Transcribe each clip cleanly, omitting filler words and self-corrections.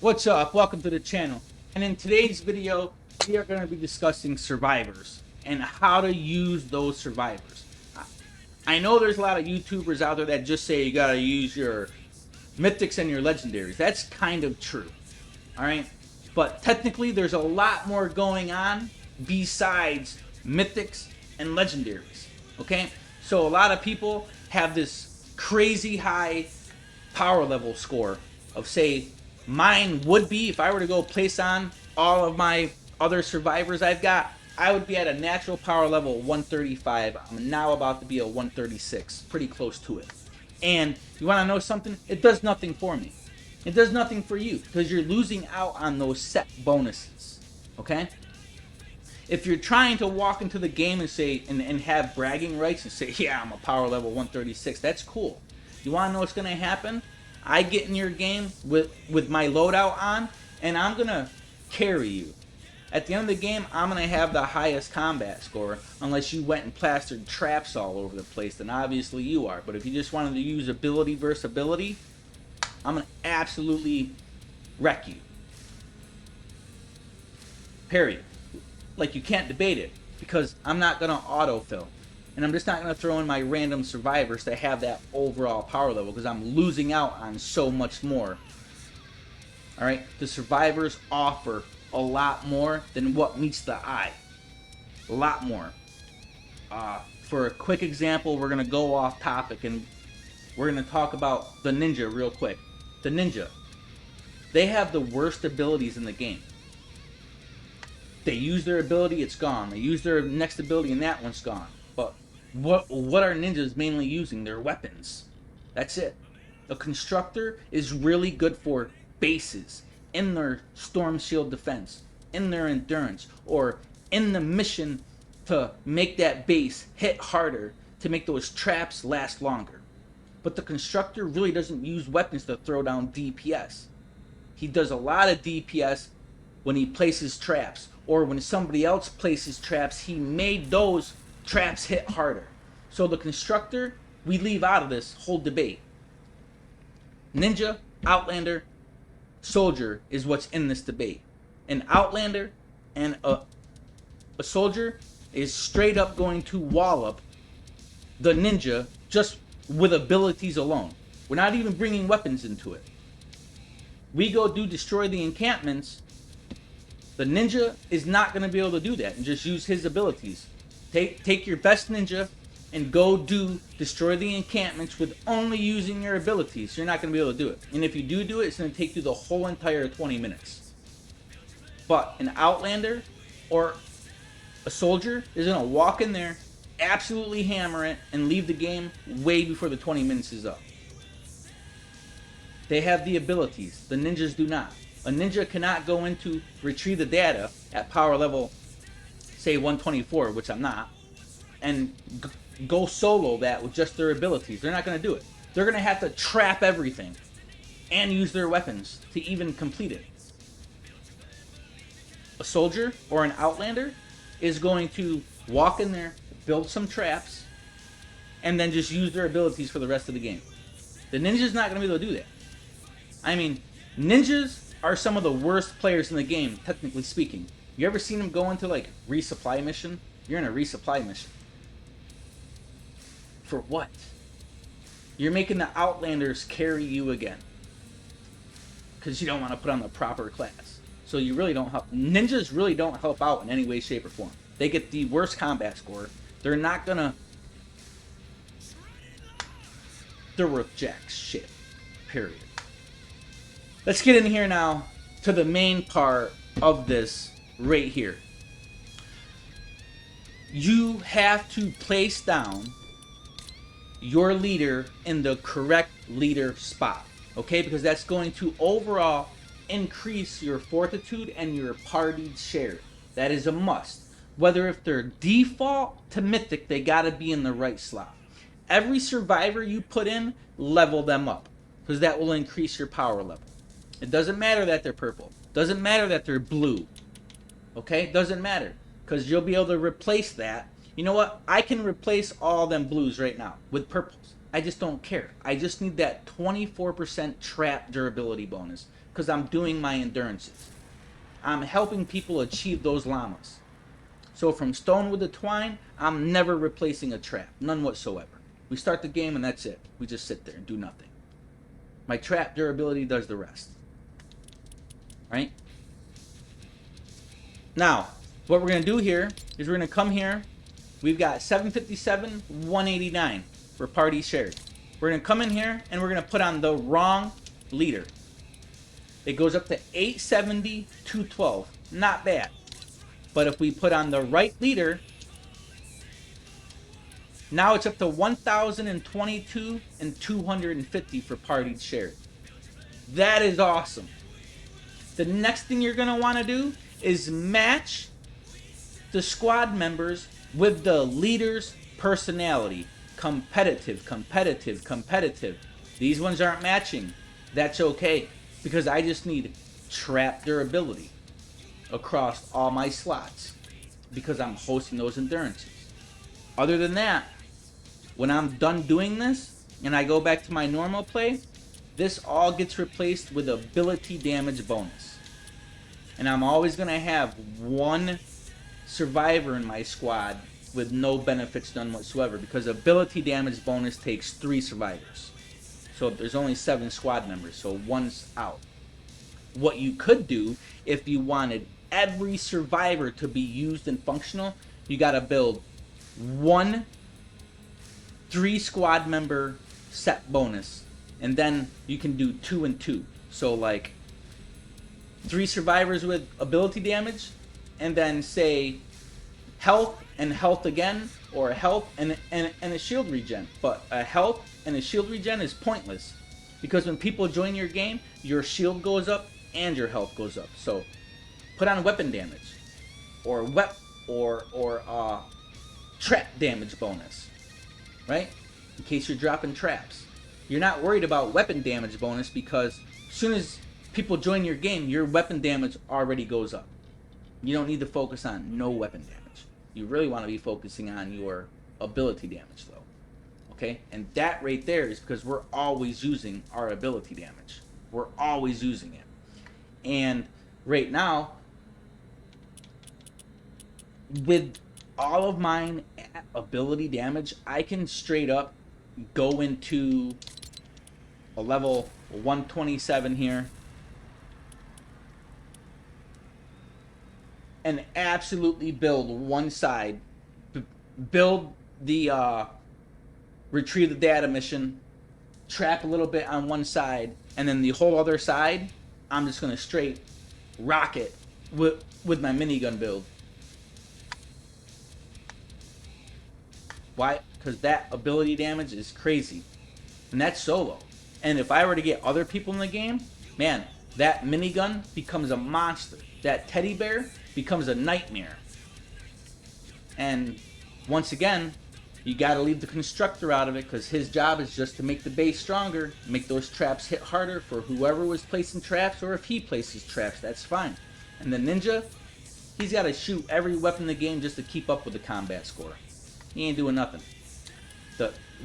What's up? Welcome to the channel. And in today's video, we are going to be discussing survivors and how to use those survivors. I know there's a lot of YouTubers out there that just say you got to use your mythics and your legendaries. That's kind of true. All right? But technically, there's a lot more going on besides mythics and legendaries. Okay? So a lot of people have this crazy high power level score of, say, mine would be, if I were to go place on all of my other survivors I've got, I would be at a natural power level 135. I'm now about to be a 136, pretty close to it. And you want to know something? It does nothing for me. It does nothing for you because you're losing out on those set bonuses. Okay? If you're trying to walk into the game and say and have bragging rights and say, yeah, I'm a power level 136, that's cool. You want to know what's going to happen? I get in your game with my loadout on, and I'm going to carry you. At the end of the game, I'm going to have the highest combat score, unless you went and plastered traps all over the place, then obviously you are. But if you just wanted to use ability versus ability, I'm going to absolutely wreck you. Period. Like, you can't debate it, because I'm not going to autofill. And I'm just not going to throw in my random survivors that have that overall power level, because I'm losing out on so much more. Alright? The survivors offer a lot more than what meets the eye. A lot more. For a quick example, we're going to go off topic, and we're going to talk about the ninja real quick. The ninja. They have the worst abilities in the game. They use their ability, it's gone. They use their next ability, and that one's gone. But what are ninjas mainly using? Their weapons. That's it. A constructor is really good for bases, in their storm shield defense, in their endurance, or in the mission to make that base hit harder, to make those traps last longer. But the constructor really doesn't use weapons to throw down DPS. He does a lot of DPS when he places traps, or when somebody else places traps, he made those traps hit harder. So the constructor, we leave out of this whole debate. Ninja, Outlander, Soldier is what's in this debate. An Outlander and a Soldier is straight up going to wallop the Ninja just with abilities alone. We're not even bringing weapons into it. We go do destroy the encampments. The ninja is not going to be able to do that and just use his abilities. Take your best ninja and go do destroy the encampments with only using your abilities. You're not going to be able to do it. And if you do it, it's going to take you the whole entire 20 minutes. But an Outlander or a Soldier is going to walk in there, absolutely hammer it, and leave the game way before the 20 minutes is up. They have the abilities. The ninjas do not. A ninja cannot go into retrieve the data at power level, say 124, which I'm not, and go solo that with just their abilities. They're not going to do it. They're going to have to trap everything and use their weapons to even complete it. A Soldier or an Outlander is going to walk in there, build some traps, and then just use their abilities for the rest of the game. The ninja's not going to be able to do that. I mean, ninjas are some of the worst players in the game, technically speaking. You ever seen them go into, like, resupply mission? You're in a resupply mission. For what? You're making the Outlanders carry you again. Because you don't want to put on the proper class. So you really don't help. Ninjas really don't help out in any way, shape, or form. They get the worst combat score. They're not gonna... They're worth jack shit. Period. Let's get in here now to the main part of this right here. You have to place down your leader in the correct leader spot. Okay? Because that's going to overall increase your fortitude and your party share. That is a must. Whether if they're default to mythic, they gotta be in the right slot. Every survivor you put in, level them up. Because that will increase your power level. It doesn't matter that they're purple. Doesn't matter that they're blue. Okay? Doesn't matter. Because you'll be able to replace that. You know what? I can replace all them blues right now with purples. I just don't care. I just need that 24% trap durability bonus. because I'm doing my endurances. I'm helping people achieve those llamas. So from stone with the twine, I'm never replacing a trap. None whatsoever. We start the game and that's it. We just sit there and do nothing. My trap durability does the rest. Right? Now, what we're going to do here is we're going to come here. We've got 757, 189 for party shared. We're going to come in here and we're going to put on the wrong leader. It goes up to 870, 212. Not bad. But if we put on the right leader, now it's up to 1,022 and 250 for party shared. That is awesome. The next thing you're going to want to do is match the squad members with the leader's personality. Competitive, competitive, competitive. These ones aren't matching. That's okay, because I just need trap durability across all my slots because I'm hosting those endurances. Other than that, when I'm done doing this and I go back to my normal play, this all gets replaced with ability damage bonus. And I'm always going to have one survivor in my squad with no benefits done whatsoever, because ability damage bonus takes 3 survivors. So there's only 7 squad members, so one's out. What you could do if you wanted every survivor to be used and functional, you got to build 1 3 squad member set bonus, and then you can do 2 and 2. So like 3 survivors with ability damage, and then say health and health again, or health and a shield regen. But a health and a shield regen is pointless, because when people join your game, your shield goes up and your health goes up. So put on weapon damage, or trap damage bonus, right? In case you're dropping traps. You're not worried about weapon damage bonus, because as soon as people join your game, your weapon damage already goes up. You don't need to focus on no weapon damage. You really want to be focusing on your ability damage though. Okay? And that right there is because we're always using our ability damage. We're always using it. And right now, with all of mine at ability damage, I can straight up go into a level 127 here and absolutely build one side, build the retrieve the data mission, trap a little bit on one side, and then the whole other side I'm just gonna straight rock it with my minigun build. Why? Because that ability damage is crazy, and that's solo. And if I were to get other people in the game, man, that minigun becomes a monster. That teddy bear becomes a nightmare. And once again, you gotta leave the constructor out of it, because his job is just to make the base stronger, make those traps hit harder for whoever was placing traps, or if he places traps, that's fine. And the ninja, he's gotta shoot every weapon in the game just to keep up with the combat score. He ain't doing nothing.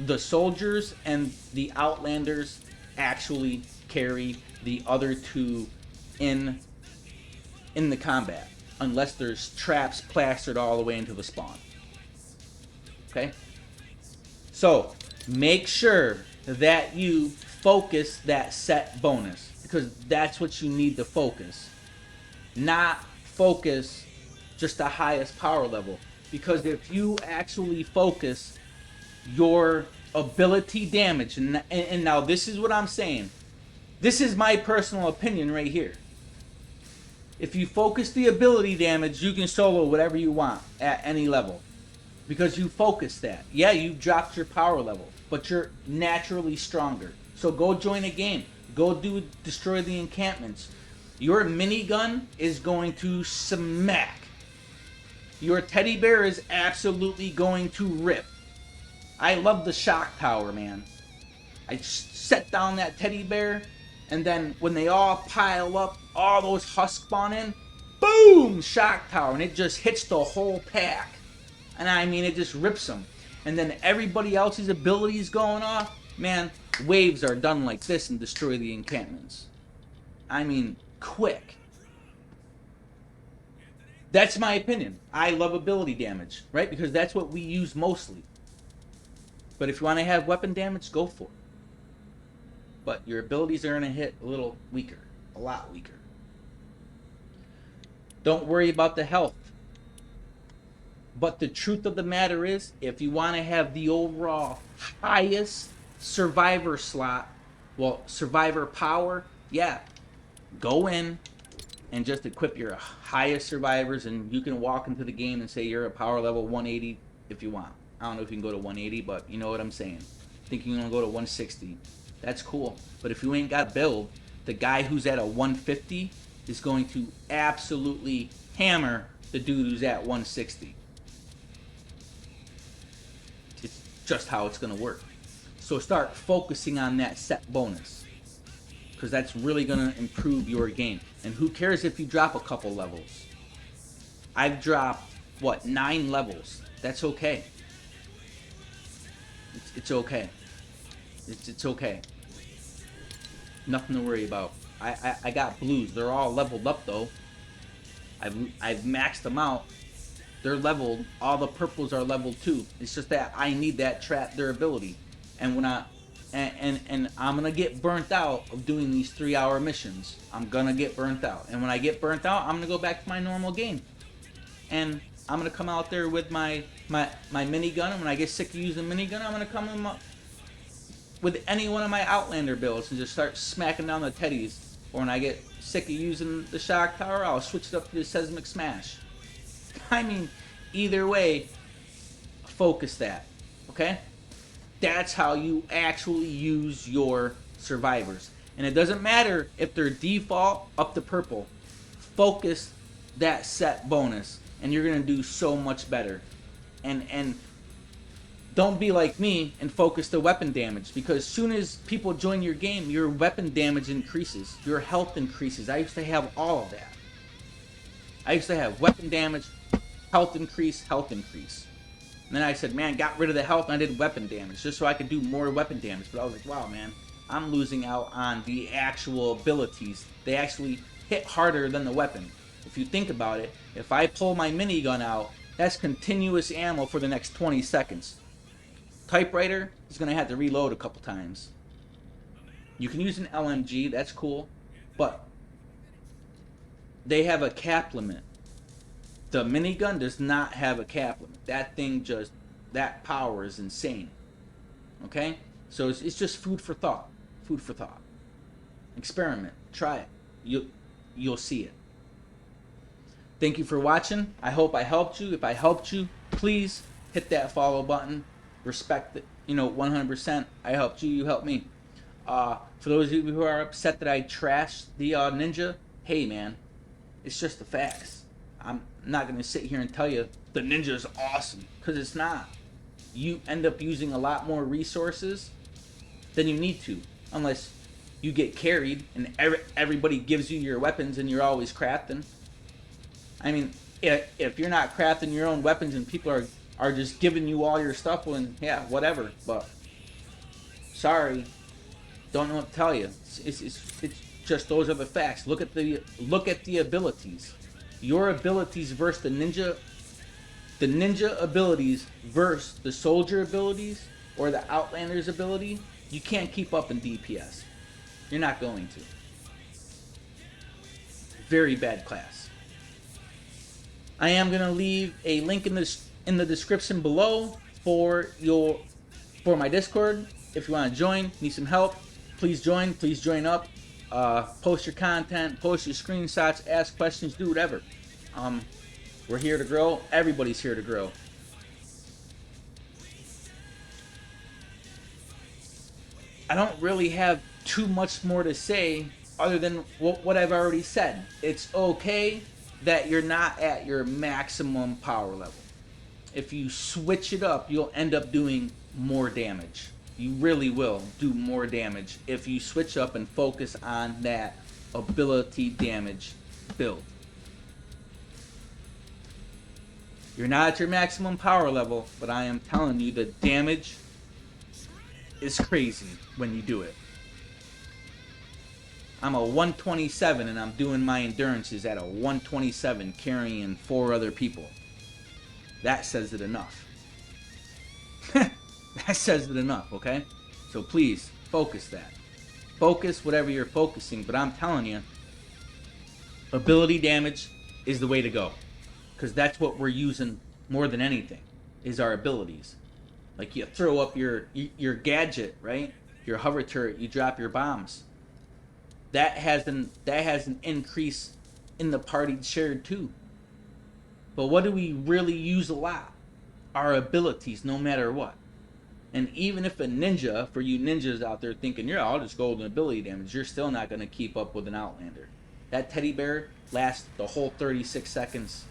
The soldiers and the outlanders actually carry the other two in the combat, unless there's traps plastered all the way into the spawn. Okay? So, make sure that you focus that set bonus, because that's what you need to focus. Not focus just the highest power level. Because if you actually focus your ability damage, and now this is what I'm saying. This is my personal opinion right here. If you focus the ability damage, you can solo whatever you want at any level. Because you focus that. Yeah, you dropped your power level, but you're naturally stronger. So go join a game. Go destroy the encampments. Your minigun is going to smack. Your teddy bear is absolutely going to rip. I love the shock tower, man. I set down that teddy bear, and then when they all pile up, all those husks spawn in, boom, shock tower, and it just hits the whole pack. And I mean, it just rips them. And then everybody else's abilities going off, man, waves are done like this and destroy the encampments. I mean, quick. That's my opinion. I love ability damage, right? Because that's what we use mostly. But if you want to have weapon damage, go for it. But your abilities are going to hit a little weaker, a lot weaker. Don't worry about the health. But the truth of the matter is, if you want to have the overall highest survivor slot, well, survivor power, yeah, go in and just equip your highest survivors, and you can walk into the game and say you're a power level 180 if you want. I don't know if you can go to 180, but you know what I'm saying. Think you're going to go to 160. That's cool. But if you ain't got a build, the guy who's at a 150 is going to absolutely hammer the dude who's at 160. It's just how it's going to work. So start focusing on that set bonus, because that's really going to improve your game. And who cares if you drop a couple levels? I've dropped, 9 levels. That's okay. It's okay. It's okay. Nothing to worry about. I got blues. They're all leveled up though. I've maxed them out. They're leveled. All the purples are leveled too. It's just that I need that trap durability. And when and I'm gonna get burnt out of doing these 3-hour missions. I'm gonna get burnt out. And when I get burnt out, I'm gonna go back to my normal game. And I'm gonna come out there with my minigun, and when I get sick of using the minigun, I'm gonna come with any one of my Outlander builds and just start smacking down the teddies. Or when I get sick of using the shock tower, I'll switch it up to the seismic smash. I mean, either way, focus that, okay? That's how you actually use your survivors. And it doesn't matter if they're default up to purple. Focus that set bonus, and you're gonna do so much better. And don't be like me and focus the weapon damage, because as soon as people join your game, your weapon damage increases, your health increases. I used to have all of that. I used to have weapon damage, health increase. And then I said, man, got rid of the health and I did weapon damage just so I could do more weapon damage. But I was like, wow, man, I'm losing out on the actual abilities. They actually hit harder than the weapon. If you think about it, if I pull my minigun out, that's continuous ammo for the next 20 seconds. Typewriter is going to have to reload a couple times. You can use an LMG, that's cool, but they have a cap limit. The minigun does not have a cap limit. That thing just, that power is insane. Okay? So it's just food for thought. Food for thought. Experiment. Try it. You'll see it. Thank you for watching. I hope I helped you. If I helped you, please hit that follow button. Respect it, 100%. I helped you, you helped me. For those of you who are upset that I trashed the ninja, hey man, it's just the facts. I'm not going to sit here and tell you the ninja is awesome, because it's not. You end up using a lot more resources than you need to, unless you get carried and everybody gives you your weapons and you're always crafting. I mean, if you're not crafting your own weapons and people are just giving you all your stuff, well, yeah, whatever. But sorry, don't know what to tell you. It's just those are the facts. Look at the abilities. Your abilities versus the ninja abilities versus the soldier abilities or the Outlander's ability. You can't keep up in DPS. You're not going to. Very bad class. I am gonna leave a link in the description below for my Discord. If you want to join, need some help, please join up. Post your content, post your screenshots, ask questions, do whatever. We're here to grow. Everybody's here to grow. I don't really have too much more to say other than what I've already said. It's okay that you're not at your maximum power level. If you switch it up, you'll end up doing more damage. You really will do more damage if you switch up and focus on that ability damage build. You're not at your maximum power level, but I am telling you the damage is crazy when you do it. I'm a 127 and I'm doing my endurances at a 127 carrying 4 other people. That says it enough. That says it enough, okay? So please, focus that. Focus whatever you're focusing, but I'm telling you, ability damage is the way to go. Because that's what we're using more than anything, is our abilities. Like you throw up your gadget, right? Your hover turret, you drop your bombs. That has an increase in the party shared too. But what do we really use a lot? Our abilities, no matter what. And even if a ninja, for you ninjas out there thinking, yeah, I'll just go with an ability damage, you're still not going to keep up with an Outlander. That teddy bear lasts the whole 36 seconds.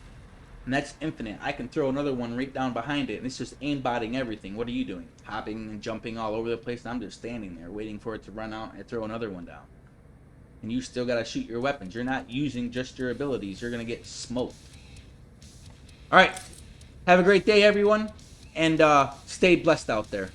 And that's infinite. I can throw another one right down behind it, and it's just aimbotting everything. What are you doing? Hopping and jumping all over the place, and I'm just standing there waiting for it to run out and throw another one down. And you still got to shoot your weapons. You're not using just your abilities. You're going to get smoked. All right. Have a great day, everyone, and stay blessed out there.